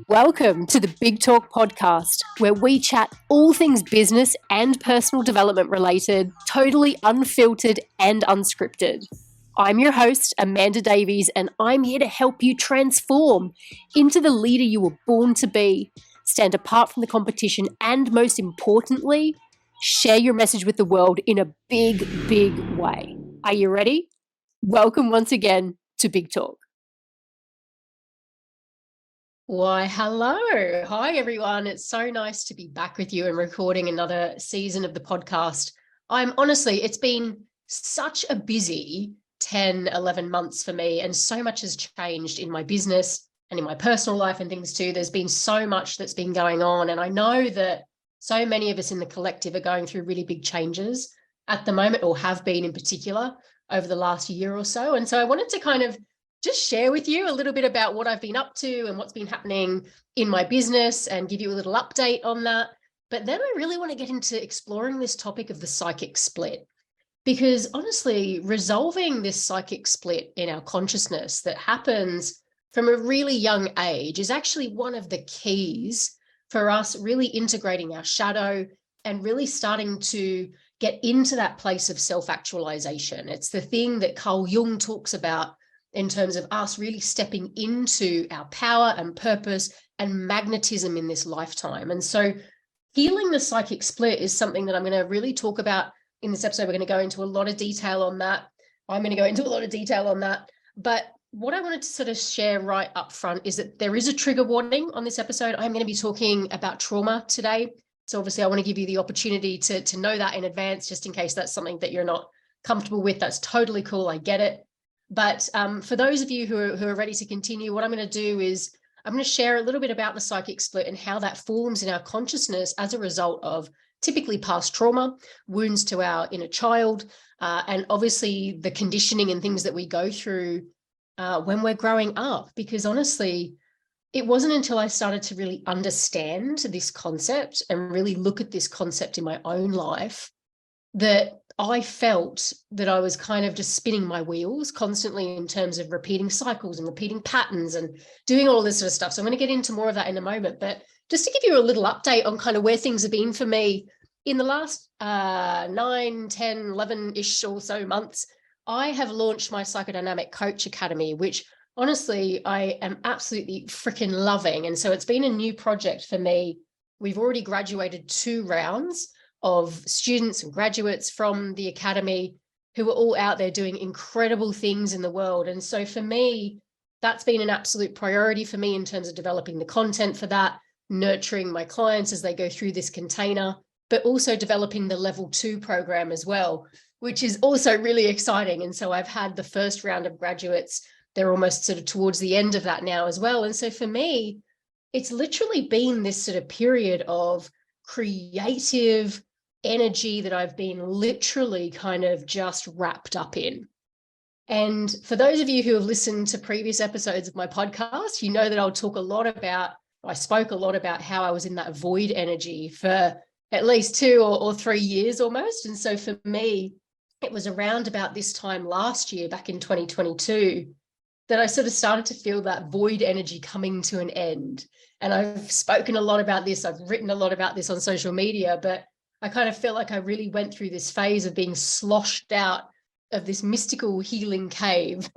Welcome to the Big Talk podcast, where we chat all things business and personal development related, totally unfiltered and unscripted. I'm your host, Amanda Davies, and I'm here to help you transform into the leader you were born to be, stand apart from the competition, and most importantly, share your message with the world in a big, big way. Are you ready? Welcome once again to Big Talk. Why, hello. Hi, everyone. It's so nice to be back with you and recording another season of the podcast. It's been such a busy 10, 11 months for me, and so much has changed in my business and in my personal life and things too. There's been so much that's been going on, and I know that so many of us in the collective are going through really big changes at the moment, or have been in particular over the last year or so. And so I wanted to kind of just share with you a little bit about what I've been up to and what's been happening in my business and give you a little update on that. But then I really want to get into exploring this topic of the psychic split, because honestly, resolving this psychic split in our consciousness that happens from a really young age is actually one of the keys for us really integrating our shadow and really starting to get into that place of self-actualization. It's the thing that Carl Jung talks about in terms of us really stepping into our power and purpose and magnetism in this lifetime. And so healing the psychic split is something that I'm going to really talk about in this episode. We're going to go into a lot of detail on that. I'm going to go into a lot of detail on that. But what I wanted to sort of share right up front is that there is a trigger warning on this episode. I'm going to be talking about trauma today. So obviously I want to give you the opportunity to know that in advance, just in case that's something that you're not comfortable with. That's totally cool. I get it. But for those of you who are ready to continue, what I'm going to do is I'm going to share a little bit about the psychic split and how that forms in our consciousness as a result of typically past trauma, wounds to our inner child, and obviously the conditioning and things that we go through when we're growing up. Because honestly, it wasn't until I started to really understand this concept and really look at this concept in my own life that I felt that I was kind of just spinning my wheels constantly in terms of repeating cycles and repeating patterns and doing all this sort of stuff. So I'm going to get into more of that in a moment. But just to give you a little update on kind of where things have been for me in the last 9, 10, 11-ish or so months, I have launched my Psychodynamic Coach Academy, which honestly, I am absolutely freaking loving. And so it's been a new project for me. We've already graduated 2 rounds of students and graduates from the academy who are all out there doing incredible things in the world. And so for me, that's been an absolute priority for me in terms of developing the content for that, nurturing my clients as they go through this container, but also developing the level 2 program as well, which is also really exciting. And so I've had the first round of graduates. They're almost sort of towards the end of that now as well. And so for me, it's literally been this sort of period of creative energy that I've been literally kind of just wrapped up in. And for those of you who have listened to previous episodes of my podcast, you know that I spoke a lot about how I was in that void energy for at least 2 or 3 years almost. And so for me, it was around about this time last year, back in 2022, that I sort of started to feel that void energy coming to an end. And I've spoken a lot about this. I've written a lot about this on social media, but I kind of felt like I really went through this phase of being sloshed out of this mystical healing cave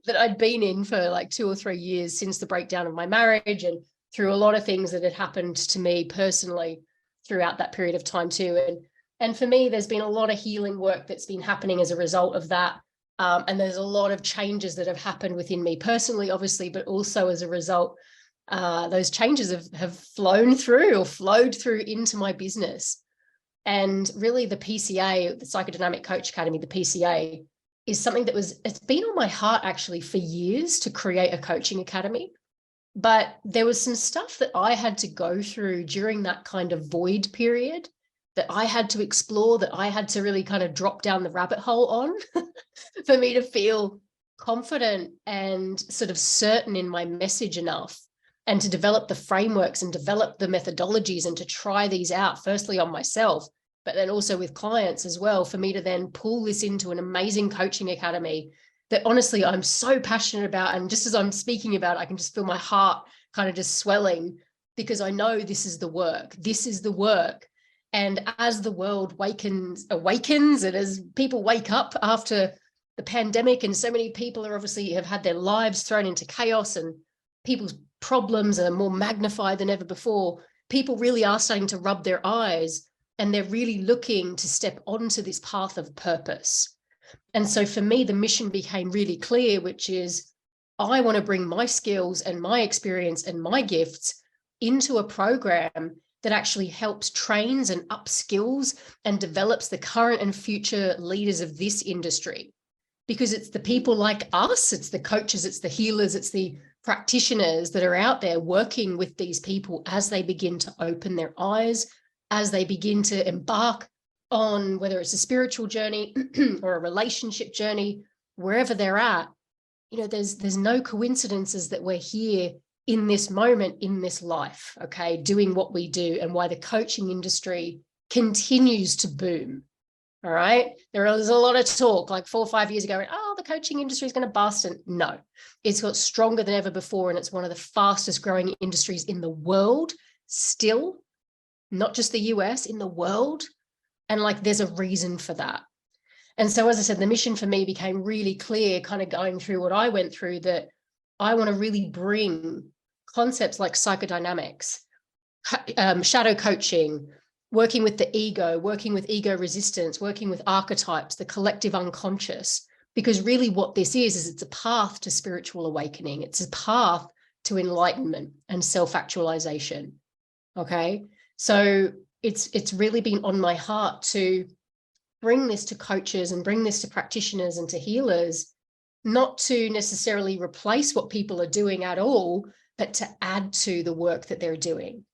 that I'd been in for like 2 or 3 years since the breakdown of my marriage, and through a lot of things that had happened to me personally throughout that period of time too. And for me, there's been a lot of healing work that's been happening as a result of that. And there's a lot of changes that have happened within me personally, obviously, but also as a result, those changes have flowed through into my business. And really the PCA, the Psychodynamic Coach Academy, the PCA, is something it's been on my heart actually for years to create a coaching academy. But there was some stuff that I had to go through during that kind of void period that I had to explore, that I had to really kind of drop down the rabbit hole on for me to feel confident and sort of certain in my message enough, and to develop the frameworks and develop the methodologies and to try these out, firstly on myself, but then also with clients as well, for me to then pull this into an amazing coaching academy that honestly I'm so passionate about. And just as I'm speaking about it, I can just feel my heart kind of just swelling, because I know this is the work. This is the work. And as the world awakens, and as people wake up after the pandemic, and so many people are obviously have had their lives thrown into chaos, and people's problems are more magnified than ever before, people really are starting to rub their eyes, and they're really looking to step onto this path of purpose. And so for me, the mission became really clear, which is I want to bring my skills and my experience and my gifts into a program that actually helps, trains and upskills and develops the current and future leaders of this industry. Because it's the people like us, it's the coaches, it's the healers, it's the practitioners that are out there working with these people as they begin to open their eyes, as they begin to embark on whether it's a spiritual journey or a relationship journey, wherever they're at. You know, there's no coincidences that we're here in this moment, in this life, okay, doing what we do, and why the coaching industry continues to boom. All right. There's a lot of talk like 4 or 5 years ago, oh, the coaching industry is going to bust. And no, it's got stronger than ever before. And it's one of the fastest growing industries in the world still, not just the US, in the world. And like, there's a reason for that. And so, as I said, the mission for me became really clear, kind of going through what I went through, that I want to really bring concepts like psychodynamics, shadow coaching, working with the ego, working with ego resistance, working with archetypes, the collective unconscious, because really what this is it's a path to spiritual awakening. It's a path to enlightenment and self-actualization. Okay. So it's really been on my heart to bring this to coaches and bring this to practitioners and to healers, not to necessarily replace what people are doing at all, but to add to the work that they're doing.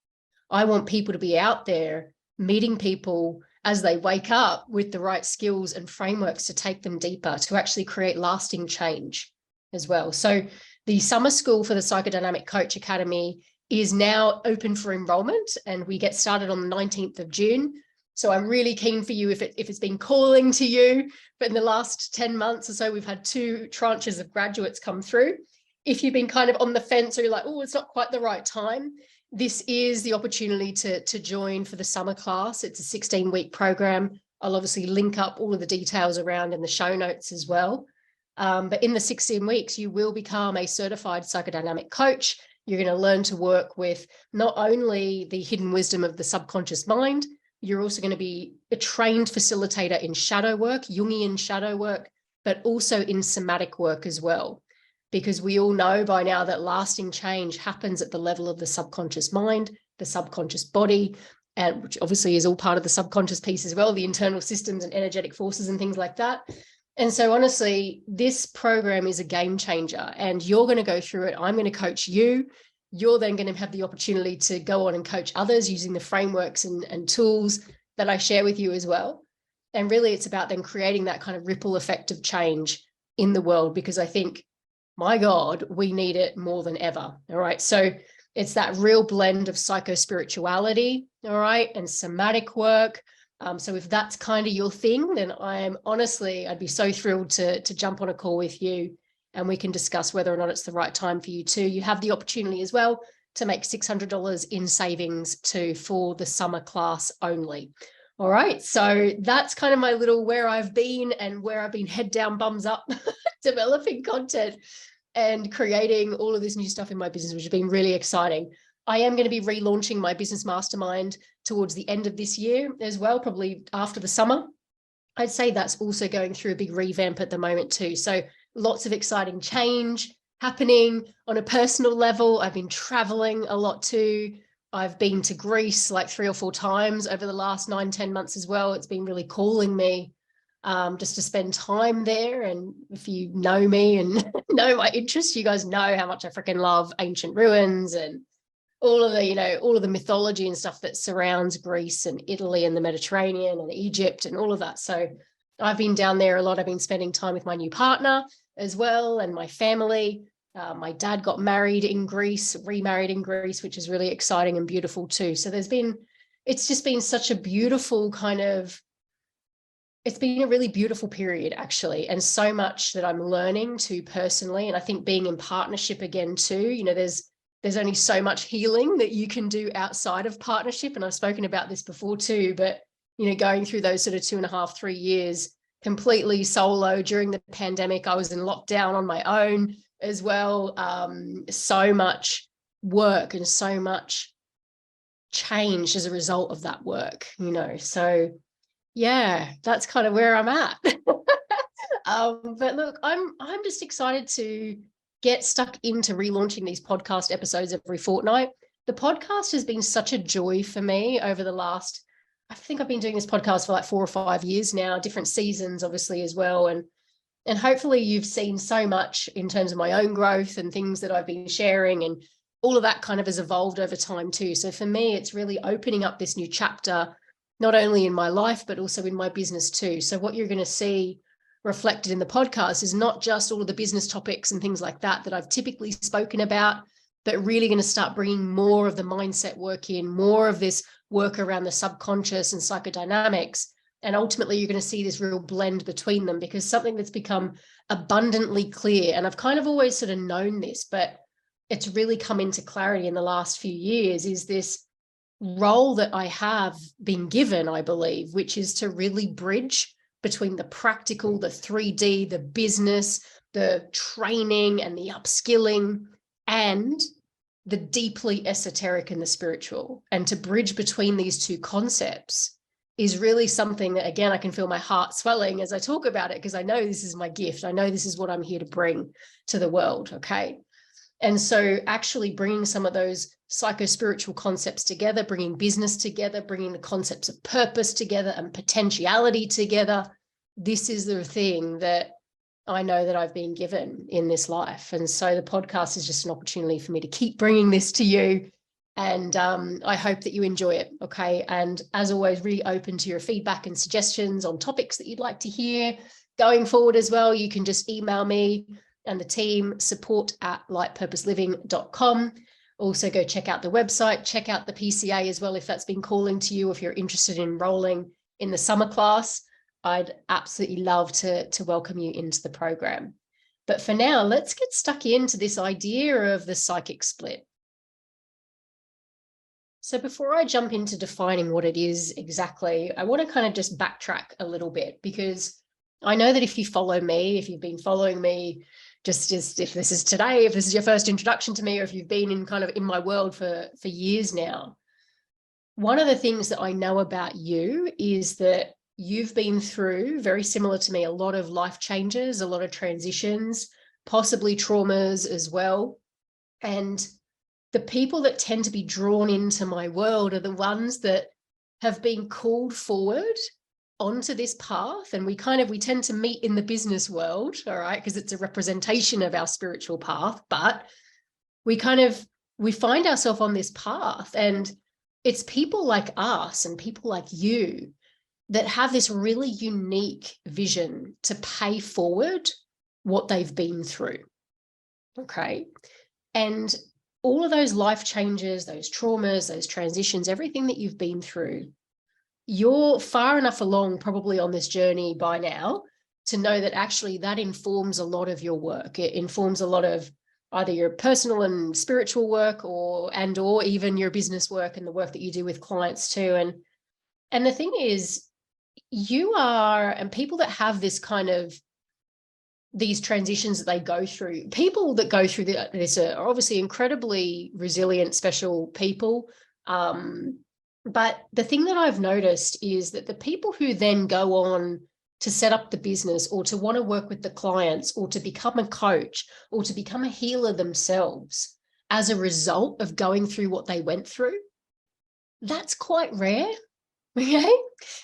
I want people to be out there meeting people as they wake up with the right skills and frameworks to take them deeper, to actually create lasting change as well. So the summer school for the Psychodynamic Coach Academy is now open for enrollment, and we get started on the 19th of June. So I'm really keen for you, if it's been calling to you, but in the last 10 months or so, we've had 2 tranches of graduates come through. If you've been kind of on the fence, or you're like, oh, it's not quite the right time, this is the opportunity to join for the summer class. It's a 16-week program. I'll obviously link up all of the details around in the show notes as well. But in the 16 weeks, you will become a certified psychodynamic coach. You're going to learn to work with not only the hidden wisdom of the subconscious mind, you're also going to be a trained facilitator in shadow work, Jungian shadow work, but also in somatic work as well. Because we all know by now that lasting change happens at the level of the subconscious mind, the subconscious body, and which obviously is all part of the subconscious piece as well, the internal systems and energetic forces and things like that. And so honestly, this program is a game changer, and you're going to go through it. I'm going to coach you. You're then going to have the opportunity to go on and coach others using the frameworks and tools that I share with you as well. And really, it's about then creating that kind of ripple effect of change in the world, because I think, my God, we need it more than ever. All right. So it's that real blend of psycho-spirituality, all right, and somatic work. So if that's kind of your thing, then I'd be so thrilled to jump on a call with you, and we can discuss whether or not it's the right time for you too. You have the opportunity as well to make $600 in savings for the summer class only. All right. So that's kind of my little where I've been and where I've been head down, bums up, developing content and creating all of this new stuff in my business, which has been really exciting. I am going to be relaunching my business mastermind towards the end of this year as well, probably after the summer. I'd say that's also going through a big revamp at the moment too. So lots of exciting change happening on a personal level. I've been traveling a lot too. I've been to Greece like 3 or 4 times over the last 9-10 months as well. It's been really calling me just to spend time there. And if you know me and know my interests, you guys know how much I freaking love ancient ruins and all of the, all of the mythology and stuff that surrounds Greece and Italy and the Mediterranean and Egypt and all of that. So I've been down there a lot. I've been spending time with my new partner as well and my family. My dad got married in Greece, remarried in Greece, which is really exciting and beautiful too. So it's just been such a beautiful kind of it's been a really beautiful period, actually, and so much that I'm learning too personally. And I think being in partnership again too, there's only so much healing that you can do outside of partnership. And I've spoken about this before too, but going through those sort of 2.5, 3 years completely solo during the pandemic, I was in lockdown on my own as well. So much work and so much changed as a result of that work, so yeah, that's kind of where I'm at. But look, I'm just excited to get stuck into relaunching these podcast episodes every fortnight. The podcast has been such a joy for me over the last, I think I've been doing this podcast for like 4 or 5 years now, different seasons obviously as well. And hopefully you've seen so much in terms of my own growth and things that I've been sharing, and all of that kind of has evolved over time too. So for me, it's really opening up this new chapter, not only in my life, but also in my business too. So what you're going to see reflected in the podcast is not just all of the business topics and things like that I've typically spoken about, but really going to start bringing more of the mindset work in, more of this work around the subconscious and psychodynamics. And ultimately, you're going to see this real blend between them, because something that's become abundantly clear, and I've kind of always sort of known this, but it's really come into clarity in the last few years, is this role that I have been given, I believe, which is to really bridge between the practical, the 3D, the business, the training and the upskilling, and the deeply esoteric and the spiritual. And to bridge between these two concepts is really something that, again, I can feel my heart swelling as I talk about it, because I know this is my gift. I know this is what I'm here to bring to the world. Okay. And so actually bringing some of those psycho-spiritual concepts together, bringing business together, bringing the concepts of purpose together and potentiality together, this is the thing that I know that I've been given in this life. And so the podcast is just an opportunity for me to keep bringing this to you. And I hope that you enjoy it. Okay. And as always, really open to your feedback and suggestions on topics that you'd like to hear going forward as well. You can just email me and the team, support@lightpurposeliving.com. Also go check out the website, check out the PCA as well, if that's been calling to you, if you're interested in enrolling in the summer class. I'd absolutely love to welcome you into the program. But for now, let's get stuck into this idea of the psychic split. So before I jump into defining what it is exactly, I want to kind of just backtrack a little bit, because I know that if you follow me, if you've been following me, just if this is today, if this is your first introduction to me, or if you've been in my world for years now, one of the things that I know about you is that you've been through, very similar to me, a lot of life changes, a lot of transitions, possibly traumas as well. And the people that tend to be drawn into my world are the ones that have been called forward onto this path. And we tend to meet in the business world, all right, because it's a representation of our spiritual path, but we find ourselves on this path, and it's people like us and people like you that have this really unique vision to pay forward what they've been through. Okay. And all of those life changes, those traumas, those transitions, everything that you've been through, you're far enough along probably on this journey by now to know that actually that informs a lot of your work. It informs a lot of either your personal and spiritual work or even your business work and the work that you do with clients too. And the thing is, you are, and people that have this kind of these transitions that they go through, people that go through this are obviously incredibly resilient, special people. But the thing that I've noticed is that the people who then go on to set up the business, or to want to work with the clients, or to become a coach, or to become a healer themselves as a result of going through what they went through, that's quite rare. Okay.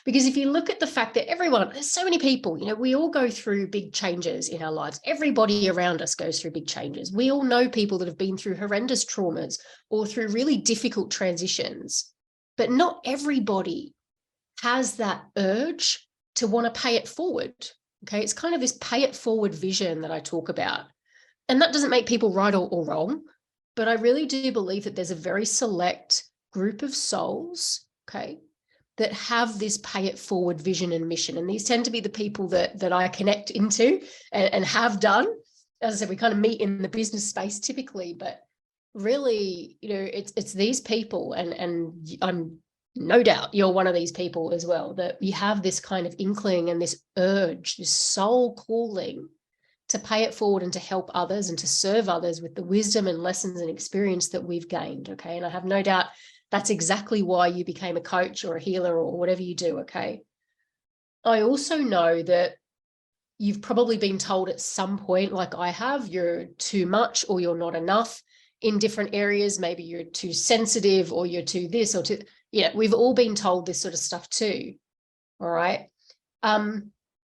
Because if you look at the fact that there's so many people, we all go through big changes in our lives. Everybody around us goes through big changes. We all know people that have been through horrendous traumas or through really difficult transitions, but not everybody has that urge to want to pay it forward. Okay. It's kind of this pay it forward vision that I talk about. And that doesn't make people right or wrong, but I really do believe that there's a very select group of souls, okay, that have this pay it forward vision and mission. And these tend to be the people that I connect into and have done. As I said, we kind of meet in the business space typically, but really, it's these people, and I'm no doubt you're one of these people as well, that you have this kind of inkling and this urge, this soul calling to pay it forward and to help others and to serve others with the wisdom and lessons and experience that we've gained. Okay. And I have no doubt that's exactly why you became a coach or a healer or whatever you do. Okay. I also know that you've probably been told at some point, like I have, you're too much or you're not enough in different areas. Maybe you're too sensitive or you're too this or too, we've all been told this sort of stuff too. All right.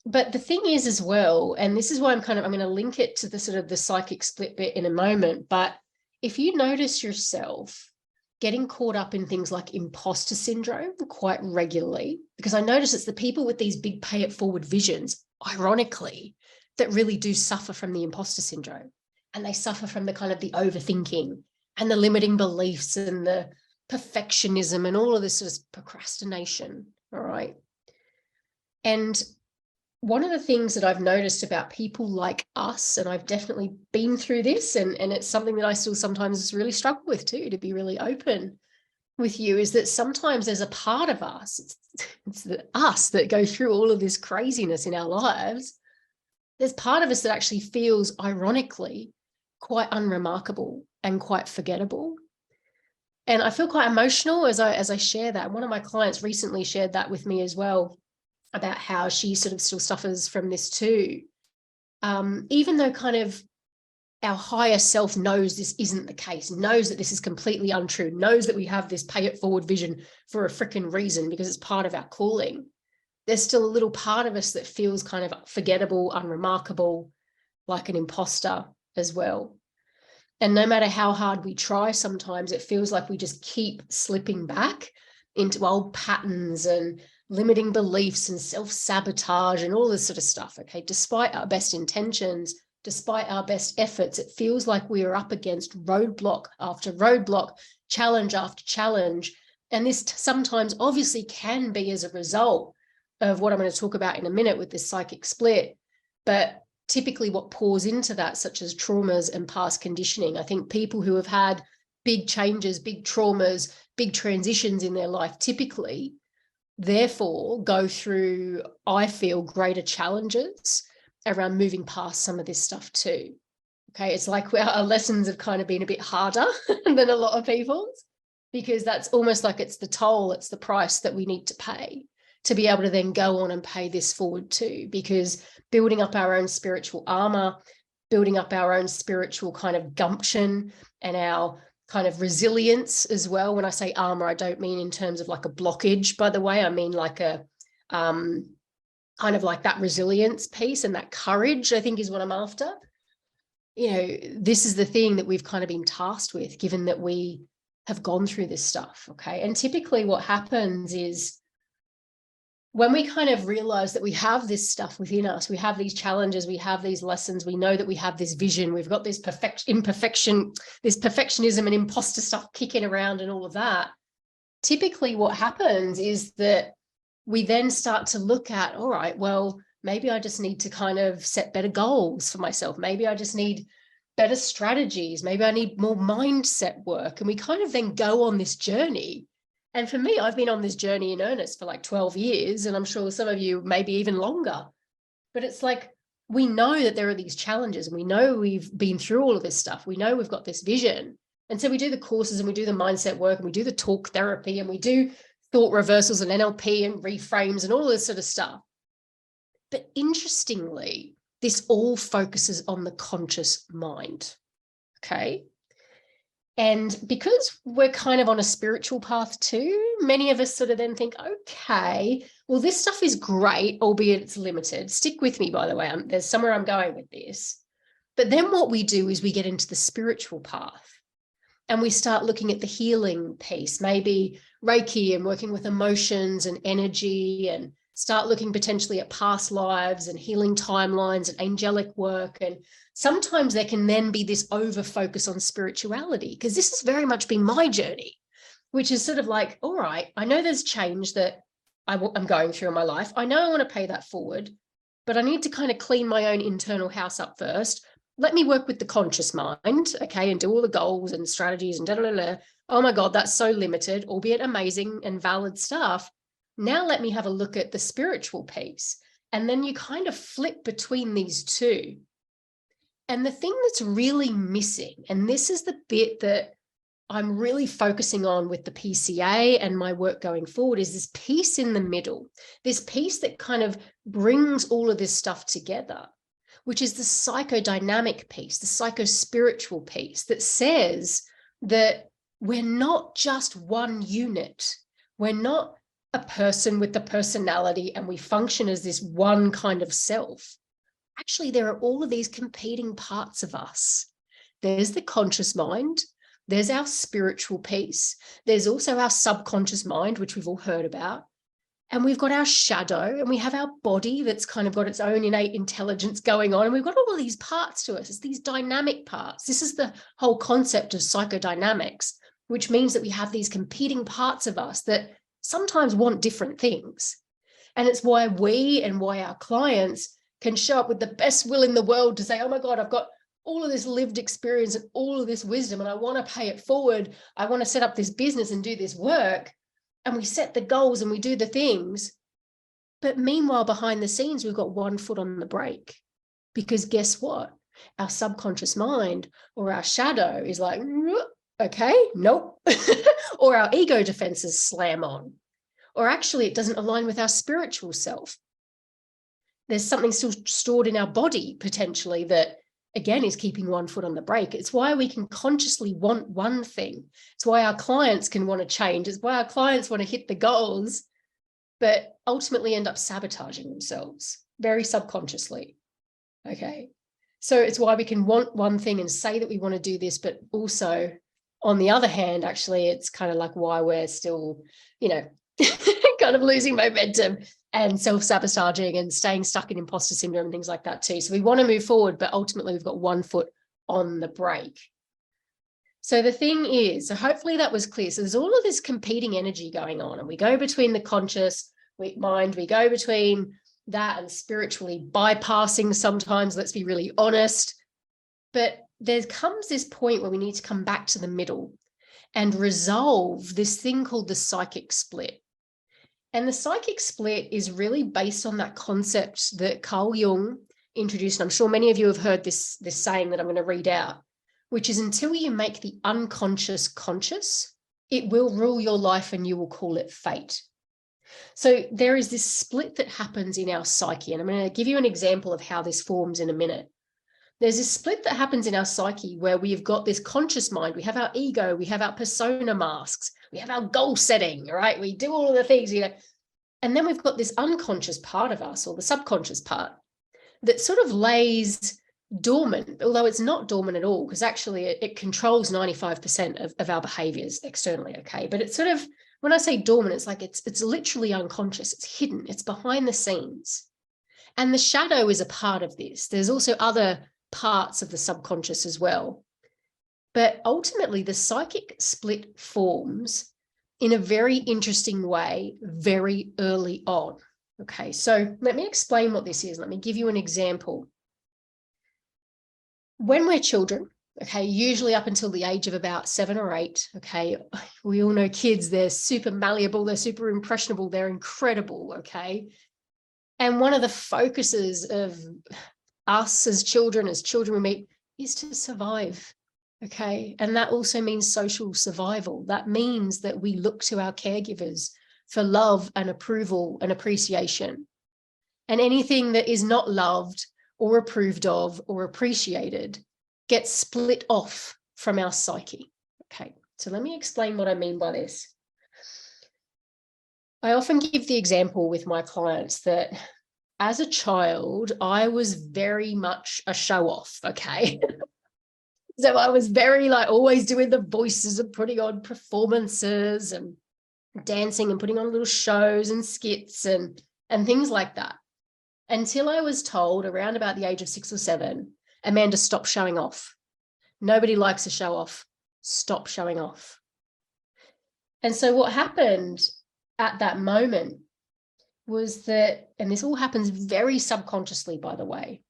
But the thing is as well, and this is why I'm going to link it to the sort of the psychic split bit in a moment. But if you notice yourself getting caught up in things like imposter syndrome quite regularly, because I notice it's the people with these big pay it forward visions, ironically, that really do suffer from the imposter syndrome. And they suffer from the kind of the overthinking and the limiting beliefs and the perfectionism and all of this sort of procrastination. All right. And one of the things that I've noticed about people like us, and I've definitely been through this, and it's something that I still sometimes really struggle with too, to be really open with you, is that sometimes there's a part of us, it's us that go through all of this craziness in our lives. There's part of us that actually feels, ironically, quite unremarkable and quite forgettable. And I feel quite emotional as I share that. One of my clients recently shared that with me as well, about how she sort of still suffers from this too. Even though kind of our higher self knows this isn't the case, knows that this is completely untrue, knows that we have this pay it forward vision for a freaking reason because it's part of our calling, there's still a little part of us that feels kind of forgettable, unremarkable, like an imposter as well. And no matter how hard we try, sometimes it feels like we just keep slipping back into old patterns and limiting beliefs and self-sabotage and all this sort of stuff. Okay. Despite our best intentions, despite our best efforts, it feels like we are up against roadblock after roadblock, challenge after challenge. And this sometimes obviously can be as a result of what I'm going to talk about in a minute with this psychic split. But typically what pours into that, such as traumas and past conditioning, I think people who have had big changes, big traumas, big transitions in their life, typically, therefore, go through, I feel, greater challenges around moving past some of this stuff too. Okay, it's like our lessons have kind of been a bit harder than a lot of people's, because that's almost like it's the toll, it's the price that we need to pay to be able to then go on and pay this forward too, because building up our own spiritual armor, building up our own spiritual kind of gumption and our kind of resilience as well. When I say armor, I don't mean in terms of like a blockage, by the way. I mean like a kind of like that resilience piece and that courage, I think, is what I'm after. This is the thing that we've kind of been tasked with, given that we have gone through this stuff. Okay. And typically what happens is when we kind of realize that we have this stuff within us, we have these challenges, we have these lessons, we know that we have this vision, we've got this perfectionism and imposter stuff kicking around and all of that. Typically what happens is that we then start to look at, all right, well, maybe I just need to kind of set better goals for myself. Maybe I just need better strategies. Maybe I need more mindset work. And we kind of then go on this journey. And for me, I've been on this journey in earnest for like 12 years, and I'm sure some of you maybe even longer. But it's like, we know that there are these challenges, and we know we've been through all of this stuff. We know we've got this vision. And so we do the courses and we do the mindset work and we do the talk therapy and we do thought reversals and NLP and reframes and all this sort of stuff. But interestingly, this all focuses on the conscious mind. Okay. And because we're kind of on a spiritual path too, many of us sort of then think, okay, well, this stuff is great, albeit it's limited. Stick with me, by the way. There's somewhere I'm going with this. But then what we do is we get into the spiritual path and we start looking at the healing piece, maybe Reiki and working with emotions and energy, and start looking potentially at past lives and healing timelines and angelic work. And sometimes there can then be this over focus on spirituality, because this has very much been my journey, which is sort of like, all right, I know there's change that I'm going through in my life. I know I want to pay that forward, but I need to kind of clean my own internal house up first. Let me work with the conscious mind, okay, and do all the goals and strategies and da da da da. Oh my God, that's so limited, albeit amazing and valid stuff. Now let me have a look at the spiritual piece. And then you kind of flip between these two. And the thing that's really missing, and this is the bit that I'm really focusing on with the PCA and my work going forward, is this piece in the middle, this piece that kind of brings all of this stuff together, which is the psychodynamic piece, the psycho-spiritual piece that says that we're not just one unit. We're not a person with the personality and we function as this one kind of self. Actually, there are all of these competing parts of us. There's the conscious mind. There's our spiritual piece. There's also our subconscious mind, which we've all heard about. And we've got our shadow, and we have our body that's kind of got its own innate intelligence going on. And we've got all of these parts to us. It's these dynamic parts. This is the whole concept of psychodynamics, which means that we have these competing parts of us that sometimes want different things. And it's why we and why our clients can show up with the best will in the world to say, oh my God, I've got all of this lived experience and all of this wisdom, and I want to pay it forward. I want to set up this business and do this work. And we set the goals and we do the things. But meanwhile, behind the scenes, we've got one foot on the brake. Because guess what? Our subconscious mind or our shadow is like, okay, nope. Or our ego defenses slam on. Or actually, it doesn't align with our spiritual self. There's something still stored in our body, potentially, that, again, is keeping one foot on the brake. It's why we can consciously want one thing. It's why our clients can want to change. It's why our clients want to hit the goals, but ultimately end up sabotaging themselves very subconsciously. Okay. So it's why we can want one thing and say that we want to do this, but also, on the other hand, actually, it's kind of like why we're still, kind of losing momentum and self-sabotaging and staying stuck in imposter syndrome and things like that too. So we want to move forward, but ultimately we've got one foot on the brake. So the thing is, so hopefully that was clear. So there's all of this competing energy going on, and we go between the conscious mind, we go between that and spiritually bypassing sometimes, let's be really honest. But there comes this point where we need to come back to the middle and resolve this thing called the psychic split. And the psychic split is really based on that concept that Carl Jung introduced. And I'm sure many of you have heard this saying that I'm going to read out, which is, until you make the unconscious conscious, it will rule your life and you will call it fate. So there is this split that happens in our psyche. And I'm going to give you an example of how this forms in a minute. There's this split that happens in our psyche where we've got this conscious mind, we have our ego, we have our persona masks, we have our goal setting, right? We do all of the things, and then we've got this unconscious part of us, or the subconscious part, that sort of lays dormant, although it's not dormant at all, because actually it controls 95% of our behaviors externally, okay? But it's sort of, when I say dormant, it's like it's literally unconscious, it's hidden, it's behind the scenes. And the shadow is a part of this. There's also other parts of the subconscious as well. But ultimately, the psychic split forms in a very interesting way very early on. Okay, so let me explain what this is. Let me give you an example. When we're children, okay, usually up until the age of about 7 or 8, okay, we all know kids, they're super malleable, they're super impressionable, they're incredible, okay? And one of the focuses of us as children we meet, is to survive, okay? And that also means social survival. That means that we look to our caregivers for love and approval and appreciation. And anything that is not loved or approved of or appreciated gets split off from our psyche. Okay, so let me explain what I mean by this. I often give the example with my clients that as a child, I was very much a show-off, okay? So I was very always doing the voices and putting on performances and dancing and putting on little shows and skits and things like that. Until I was told around about the age of 6 or 7, Amanda, stop showing off. Nobody likes a show off. Stop showing off. And so what happened at that moment was that, and this all happens very subconsciously, by the way,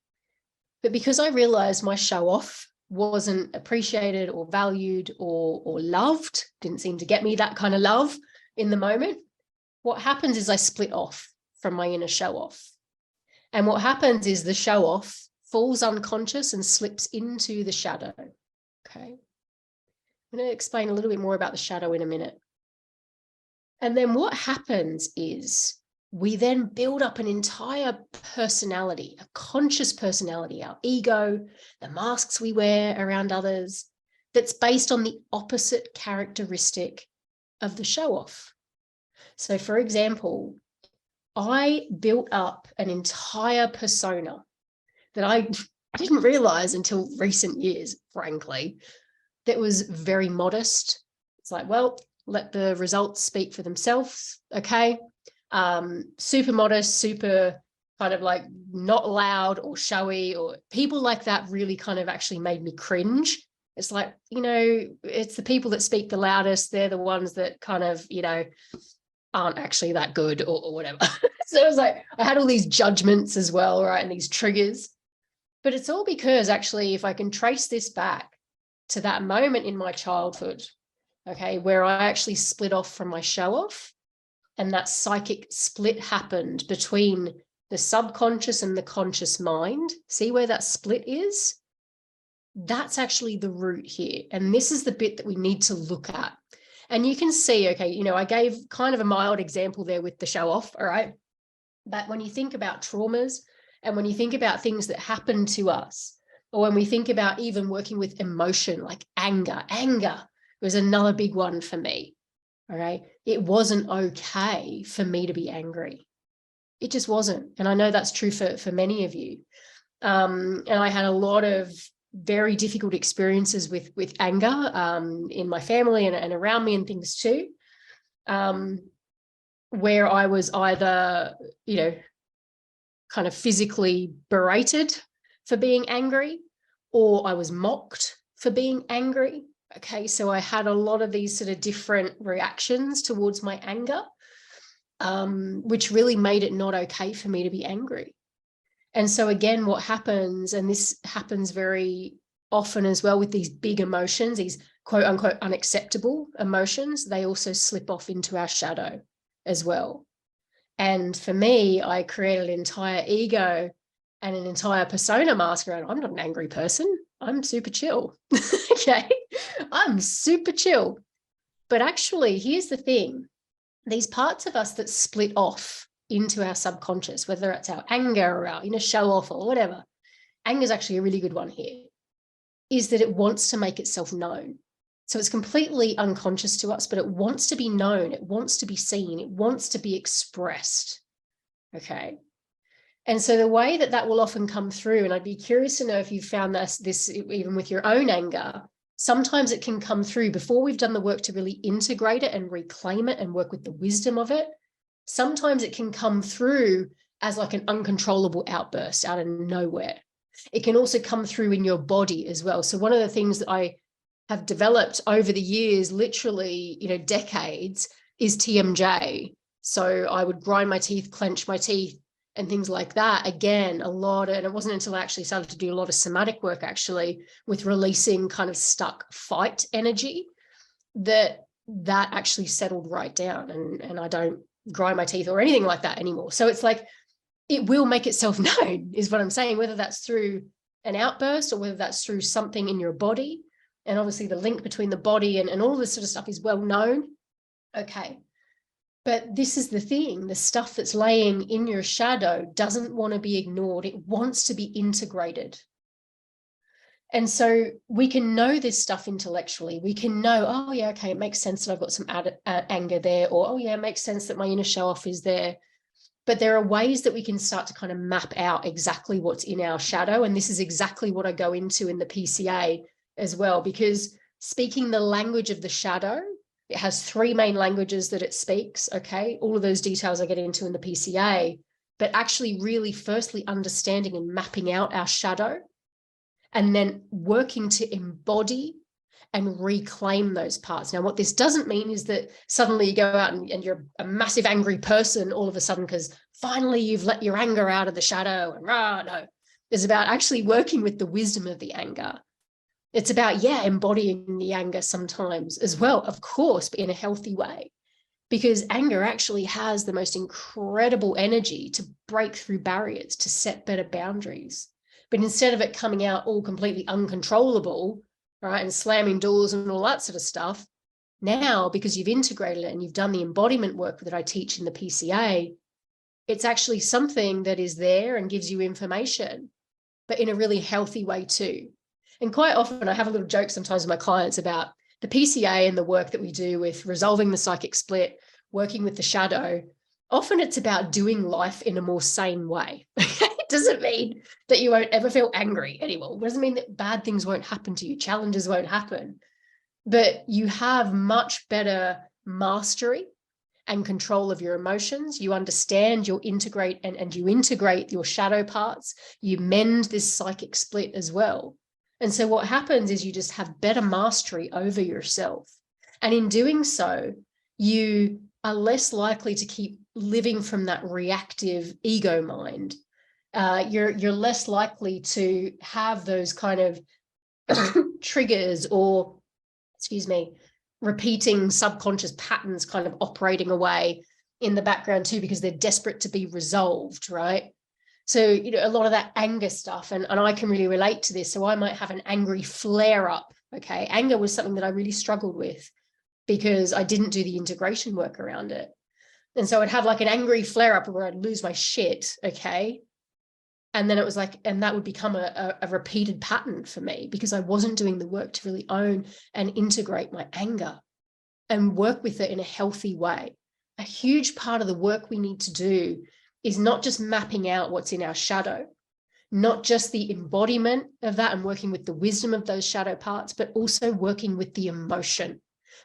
but because I realized my show off wasn't appreciated or valued or loved, didn't seem to get me that kind of love in the moment, what happens is I split off from my inner show off. And what happens is the show off falls unconscious and slips into the shadow. Okay. I'm going to explain a little bit more about the shadow in a minute. And then what happens is we then build up an entire personality, a conscious personality, our ego, the masks we wear around others, that's based on the opposite characteristic of the show off. So for example, I built up an entire persona that I didn't realize until recent years, frankly, that was very modest. It's like, well, let the results speak for themselves. Okay. Super modest, super kind of like not loud or showy, or people like that really kind of actually made me cringe. It's like, it's the people that speak the loudest. They're the ones that kind of, aren't actually that good or whatever. So it was like, I had all these judgments as well, right? And these triggers, but it's all because actually, if I can trace this back to that moment in my childhood, okay, where I actually split off from my show off, and that psychic split happened between the subconscious and the conscious mind. See where that split is? That's actually the root here. And this is the bit that we need to look at. And you can see, okay, I gave kind of a mild example there with the show off, all right? But when you think about traumas and when you think about things that happen to us, or when we think about even working with emotion like anger was another big one for me, all right? It wasn't okay for me to be angry. It just wasn't. And I know that's true for many of you. And I had a lot of very difficult experiences with anger in my family and around me and things too, where I was either, kind of physically berated for being angry, or I was mocked for being angry. Okay, so I had a lot of these sort of different reactions towards my anger, which really made it not okay for me to be angry. And so again, what happens, and this happens very often as well with these big emotions, these quote unquote unacceptable emotions, they also slip off into our shadow as well. And for me, I created an entire ego and an entire persona mask around, I'm not an angry person. I'm super chill. Okay. I'm super chill. But actually, here's the thing. These parts of us that split off into our subconscious, whether it's our anger or our inner show off or whatever, anger is actually a really good one here, is that it wants to make itself known. So it's completely unconscious to us, but it wants to be known. It wants to be seen. It wants to be expressed. Okay. And so the way that will often come through, and I'd be curious to know if you found this even with your own anger, sometimes it can come through before we've done the work to really integrate it and reclaim it and work with the wisdom of it. Sometimes it can come through as like an uncontrollable outburst out of nowhere. It can also come through in your body as well. So one of the things that I have developed over the years, literally, decades, is TMJ. So I would grind my teeth, clench my teeth, and things like that. Again, and it wasn't until I actually started to do a lot of somatic work actually with releasing kind of stuck fight energy that actually settled right down, and I don't grind my teeth or anything like that anymore. So it's like, it will make itself known is what I'm saying, whether that's through an outburst or whether that's through something in your body. And obviously the link between the body and all this sort of stuff is well known. Okay. But this is the thing, the stuff that's laying in your shadow doesn't want to be ignored. It wants to be integrated. And so we can know this stuff intellectually. We can know, oh yeah, okay, it makes sense that I've got some anger there, or oh yeah, it makes sense that my inner show off is there. But there are ways that we can start to kind of map out exactly what's in our shadow. And this is exactly what I go into in the PCA as well, because speaking the language of the shadow, it has 3 main languages that it speaks. Okay. All of those details I get into in the PCA, but actually really firstly understanding and mapping out our shadow, and then working to embody and reclaim those parts. Now, what this doesn't mean is that suddenly you go out and you're a massive angry person all of a sudden because finally you've let your anger out of the shadow. And no, it's about actually working with the wisdom of the anger. It's about, embodying the anger sometimes as well, of course, but in a healthy way, because anger actually has the most incredible energy to break through barriers, to set better boundaries. But instead of it coming out all completely uncontrollable, right, and slamming doors and all that sort of stuff, now, because you've integrated it and you've done the embodiment work that I teach in the PCA, it's actually something that is there and gives you information, but in a really healthy way too. And quite often I have a little joke sometimes with my clients about the PCA and the work that we do with resolving the psychic split, working with the shadow. Often it's about doing life in a more sane way. It doesn't mean that you won't ever feel angry anymore. It doesn't mean that bad things won't happen to you, challenges won't happen, but you have much better mastery and control of your emotions. You understand, you integrate and you integrate your shadow parts. You mend this psychic split as well. And so what happens is you just have better mastery over yourself. And in doing so, you are less likely to keep living from that reactive ego mind. You're less likely to have those kind of triggers or, repeating subconscious patterns kind of operating away in the background too, because they're desperate to be resolved, right? So, a lot of that anger stuff, and I can really relate to this. So I might have an angry flare up, okay? Anger was something that I really struggled with because I didn't do the integration work around it. And so I'd have like an angry flare up where I'd lose my shit, okay? And then it was like, and that would become a repeated pattern for me because I wasn't doing the work to really own and integrate my anger and work with it in a healthy way. A huge part of the work we need to do is not just mapping out what's in our shadow, not just the embodiment of that and working with the wisdom of those shadow parts, but also working with the emotion,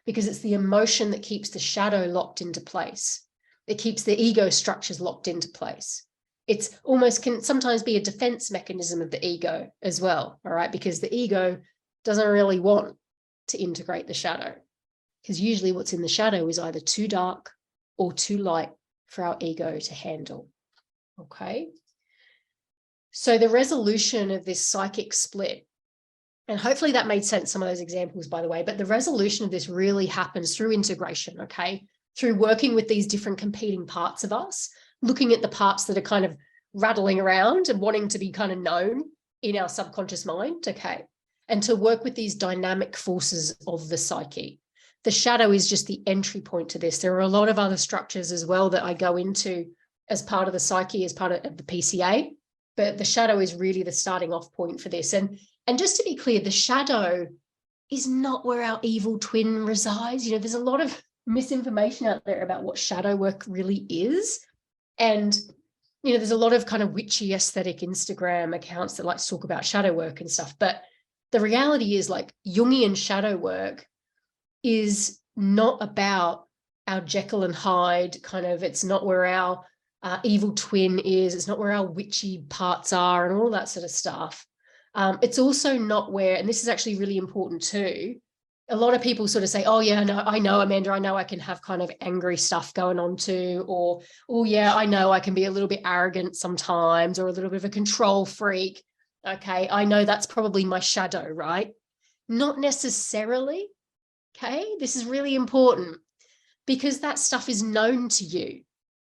because it's the emotion that keeps the shadow locked into place. It keeps the ego structures locked into place. It's almost can sometimes be a defense mechanism of the ego as well, all right? Because the ego doesn't really want to integrate the shadow, because usually what's in the shadow is either too dark or too light for our ego to handle, okay? So the resolution of this psychic split, and hopefully that made sense, some of those examples, by the way, but the resolution of this really happens through integration, okay? Through working with these different competing parts of us, looking at the parts that are kind of rattling around and wanting to be kind of known in our subconscious mind, okay? And to work with these dynamic forces of the psyche. The shadow is just the entry point to this. There are a lot of other structures as well that I go into as part of the psyche, as part of the PCA, but the shadow is really the starting off point for this. And just to be clear, the shadow is not where our evil twin resides. There's a lot of misinformation out there about what shadow work really is. And, there's a lot of kind of witchy aesthetic Instagram accounts that like to talk about shadow work and stuff. But the reality is, like, Jungian shadow work is not about our Jekyll and Hyde kind of, it's not where our evil twin is, it's not where our witchy parts are and all that sort of stuff. It's also not where, and this is actually really important too, a lot of people sort of say, oh yeah, no, I know, Amanda, I know I can have kind of angry stuff going on too, or, oh yeah, I know I can be a little bit arrogant sometimes, or a little bit of a control freak. Okay, I know that's probably my shadow, right? Not necessarily. Okay, this is really important because that stuff is known to you.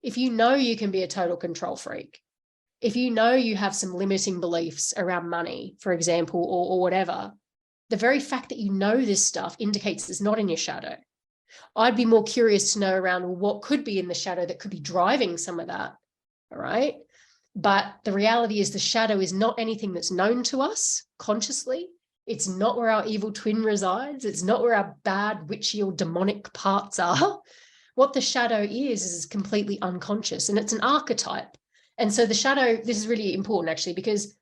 If you know you can be a total control freak, if you know you have some limiting beliefs around money, for example, or whatever, the very fact that you know this stuff indicates it's not in your shadow. I'd be more curious to know around what could be in the shadow that could be driving some of that, all right? But the reality is the shadow is not anything that's known to us consciously. It's not where our evil twin resides. It's not where our bad, witchy or demonic parts are. What the shadow is completely unconscious, and it's an archetype. And so the shadow, this is really important actually, because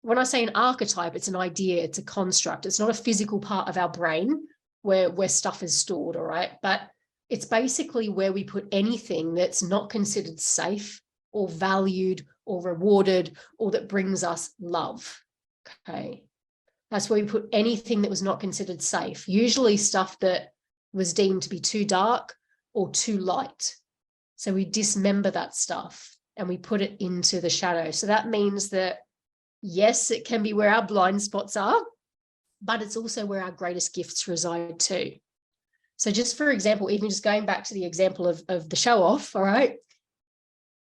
when I say an archetype, it's an idea, it's a construct. It's not a physical part of our brain where stuff is stored, all right? But it's basically where we put anything that's not considered safe or valued or rewarded or that brings us love, okay? That's where we put anything that was not considered safe, usually stuff that was deemed to be too dark or too light. So we dismember that stuff and we put it into the shadow. So that means that, yes, it can be where our blind spots are, but it's also where our greatest gifts reside too. So just for example, even just going back to the example of the show off, all right,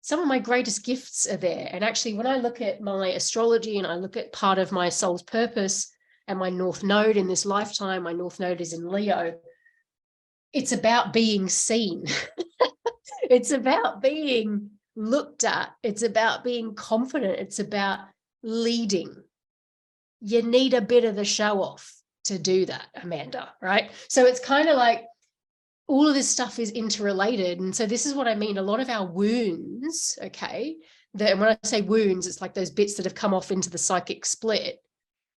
some of my greatest gifts are there. And actually, when I look at my astrology and I look at part of my soul's purpose and my North Node in this lifetime, my North Node is in Leo, it's about being seen. It's about being looked at. It's about being confident. It's about leading. You need a bit of the show off to do that, Amanda, right? So it's kind of like all of this stuff is interrelated. And so this is what I mean. A lot of our wounds, okay, that when I say wounds, it's like those bits that have come off into the psychic split.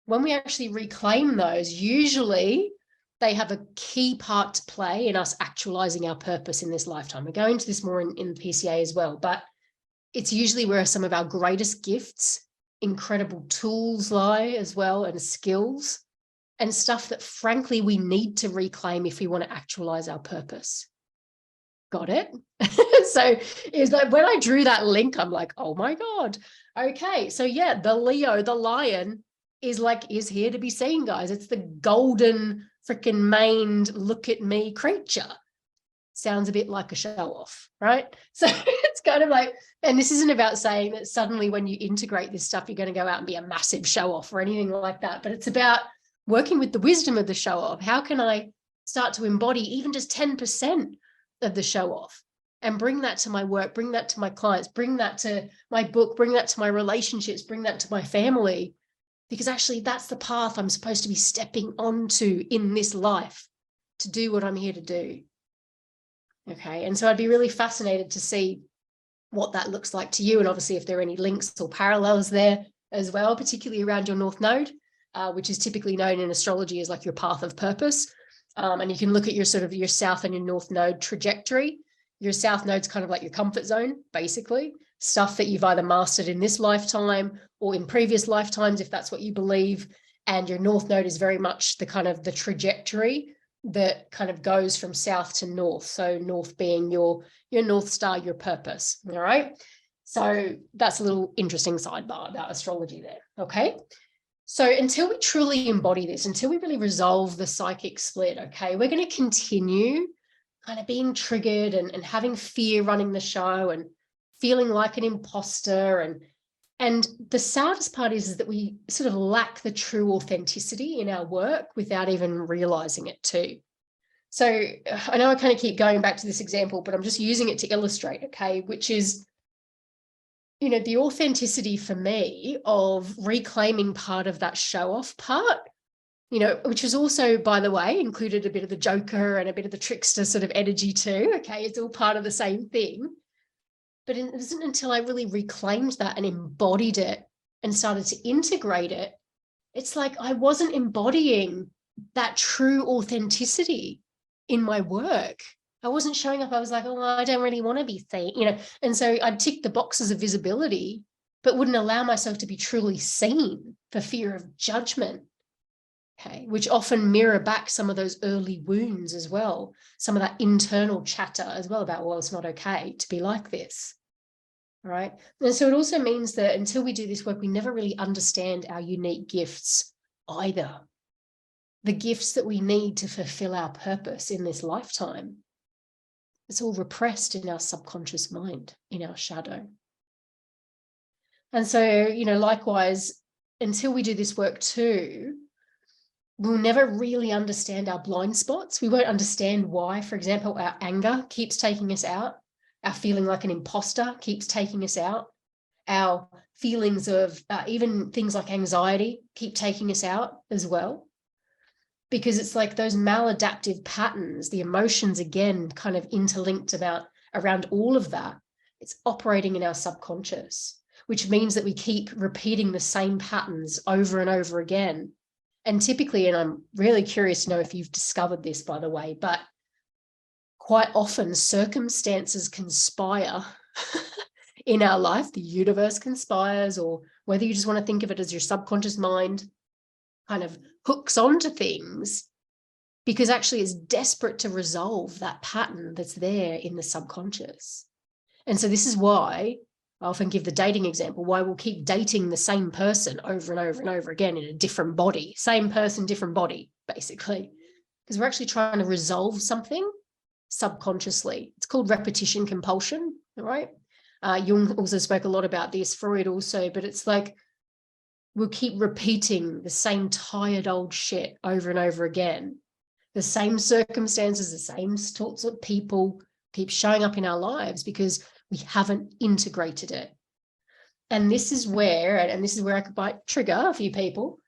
When we actually reclaim those, usually they have a key part to play in us actualizing our purpose in this lifetime. We're going into this more in the PCA as well, but it's usually where some of our greatest gifts, incredible tools lie as well, and skills and stuff that frankly we need to reclaim if we want to actualize our purpose. Got it? So it's like when I drew that link, I'm like, oh my God. Okay. So yeah, the Leo, the lion is here to be seen, guys. It's the golden freaking maned look at me creature. Sounds a bit like a show off, right? So it's kind of like, and this isn't about saying that suddenly when you integrate this stuff, you're going to go out and be a massive show off or anything like that. But it's about working with the wisdom of the show off. How can I start to embody even just 10% of the show off and bring that to my work, bring that to my clients, bring that to my book, bring that to my relationships, bring that to my family? Because actually that's the path I'm supposed to be stepping onto in this life to do what I'm here to do. Okay. And so I'd be really fascinated to see what that looks like to you. And obviously if there are any links or parallels there as well, particularly around your North Node, which is typically known in astrology as like your path of purpose. And you can look at your sort of your South and your North Node trajectory. Your South Node's kind of like your comfort zone, basically. Stuff that you've either mastered in this lifetime or in previous lifetimes, if that's what you believe. And your North Node is very much the kind of the trajectory that kind of goes from south to north. So north being your North Star, your purpose. All right. So that's a little interesting sidebar about astrology there. Okay. So until we truly embody this, until we really resolve the psychic split, okay, we're going to continue kind of being triggered and having fear running the show and feeling like an imposter. And the saddest part is that we sort of lack the true authenticity in our work without even realizing it too. So I know I kind of keep going back to this example, but I'm just using it to illustrate, okay, which is, you know, the authenticity for me of reclaiming part of that show off part, you know, which was also, by the way, included a bit of the joker and a bit of the trickster sort of energy too. Okay. It's all part of the same thing. But it wasn't until I really reclaimed that and embodied it and started to integrate it, it's like I wasn't embodying that true authenticity in my work. I wasn't showing up. I was like, oh, I don't really want to be seen, you know. And so I'd tick the boxes of visibility, but wouldn't allow myself to be truly seen for fear of judgment. Okay, which often mirror back some of those early wounds as well, some of that internal chatter as well about, well, it's not okay to be like this. All right. And so it also means that until we do this work, we never really understand our unique gifts either. The gifts that we need to fulfill our purpose in this lifetime. It's all repressed in our subconscious mind, in our shadow. And so, you know, likewise, until we do this work too, we'll never really understand our blind spots. We won't understand why, for example, our anger keeps taking us out. Our feeling like an imposter keeps taking us out. Our feelings of even things like anxiety keep taking us out as well. Because it's like those maladaptive patterns, the emotions, again, kind of interlinked around all of that. It's operating in our subconscious, which means that we keep repeating the same patterns over and over again. And typically, and I'm really curious to know if you've discovered this, by the way, but quite often circumstances conspire in our life. The universe conspires, or whether you just want to think of it as your subconscious mind kind of hooks onto things because actually it's desperate to resolve that pattern that's there in the subconscious. And so this is why I often give the dating example, why we'll keep dating the same person over and over and over again in a different body, same person, different body, basically, because we're actually trying to resolve something subconsciously. It's called repetition compulsion, right? Jung also spoke a lot about this, Freud also, but it's like we'll keep repeating the same tired old shit over and over again. The same circumstances, the same sorts of people keep showing up in our lives because we haven't integrated it. And this is where I might trigger a few people,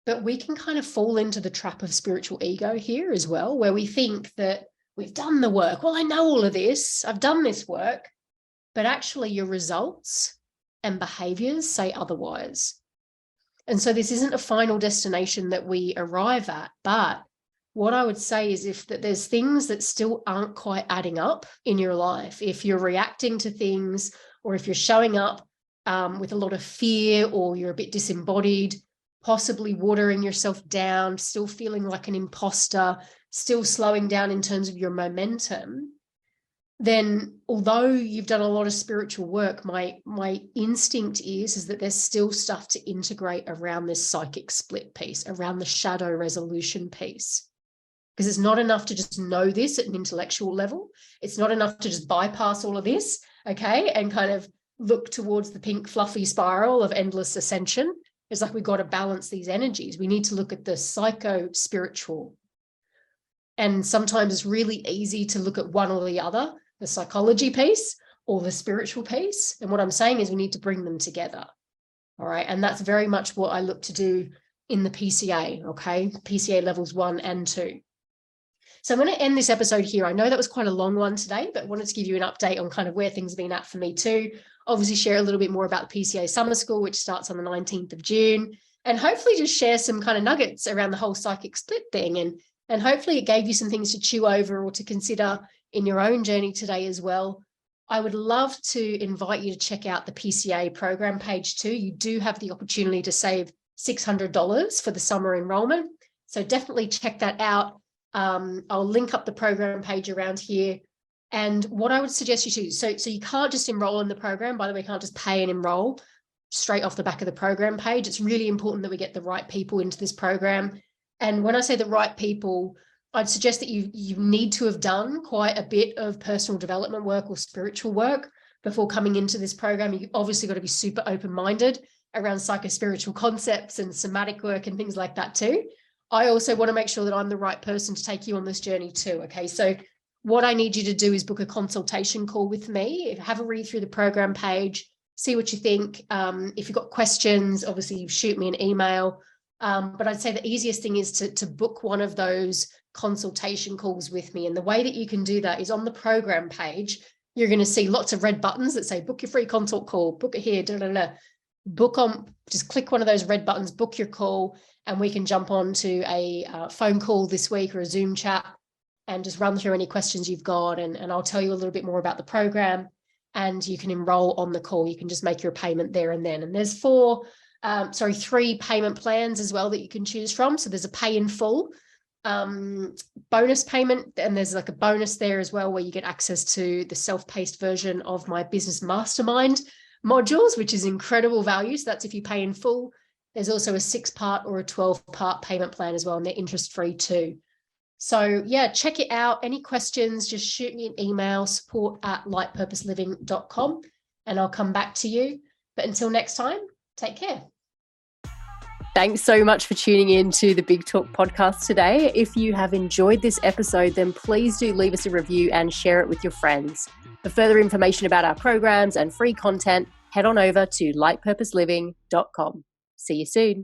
but we can kind of fall into the trap of spiritual ego here as well, where we think that we've done the work. Well, I know all of this. I've done this work, but actually your results and behaviors say otherwise. And so this isn't a final destination that we arrive at, but what I would say is if that there's things that still aren't quite adding up in your life, if you're reacting to things, or if you're showing up with a lot of fear, or you're a bit disembodied, possibly watering yourself down, still feeling like an imposter, still slowing down in terms of your momentum, then although you've done a lot of spiritual work, my instinct is that there's still stuff to integrate around this psychic split piece, around the shadow resolution piece. Because it's not enough to just know this at an intellectual level. It's not enough to just bypass all of this, okay, and kind of look towards the pink fluffy spiral of endless ascension. It's like we've got to balance these energies. We need to look at the psycho-spiritual. And sometimes it's really easy to look at one or the other, the psychology piece or the spiritual piece. And what I'm saying is we need to bring them together. All right. And that's very much what I look to do in the PCA, okay? PCA levels 1 and 2. So I'm going to end this episode here. I know that was quite a long one today, but wanted to give you an update on kind of where things have been at for me too. Obviously share a little bit more about the PCA Summer School, which starts on the 19th of June, and hopefully just share some kind of nuggets around the whole psychic split thing. And hopefully it gave you some things to chew over or to consider in your own journey today as well. I would love to invite you to check out the PCA program page too. You do have the opportunity to save $600 for the summer enrollment. So definitely check that out. I'll link up the program page around here. And what I would suggest you do, so you can't just enroll in the program. By the way, you can't just pay and enroll straight off the back of the program page. It's really important that we get the right people into this program. And when I say the right people, I'd suggest that you need to have done quite a bit of personal development work or spiritual work before coming into this program. You obviously got to be super open-minded around psycho-spiritual concepts and somatic work and things like that too. I also want to make sure that I'm the right person to take you on this journey too. Okay, so what I need you to do is book a consultation call with me. Have a read through the program page, see what you think. If you've got questions, obviously shoot me an email. But I'd say the easiest thing is to book one of those consultation calls with me. And the way that you can do that is on the program page. You're going to see lots of red buttons that say book your free consult call, book it here, book on, just click one of those red buttons, book your call, and we can jump on to a phone call this week or a Zoom chat and just run through any questions you've got. And I'll tell you a little bit more about the program, and you can enroll on the call. You can just make your payment there and then. And there's 3 payment plans as well that you can choose from. So there's a pay in full bonus payment, and there's like a bonus there as well where you get access to the self-paced version of my business mastermind modules, which is incredible value. So that's if you pay in full. There's also a 6-part or a 12-part payment plan as well, and they're interest-free too. So yeah, check it out. Any questions, just shoot me an email, support@lightpurposeliving.com, and I'll come back to you. But until next time, take care. Thanks so much for tuning in to the Big Talk podcast today. If you have enjoyed this episode, then please do leave us a review and share it with your friends. For further information about our programs and free content, head on over to lightpurposeliving.com. See you soon.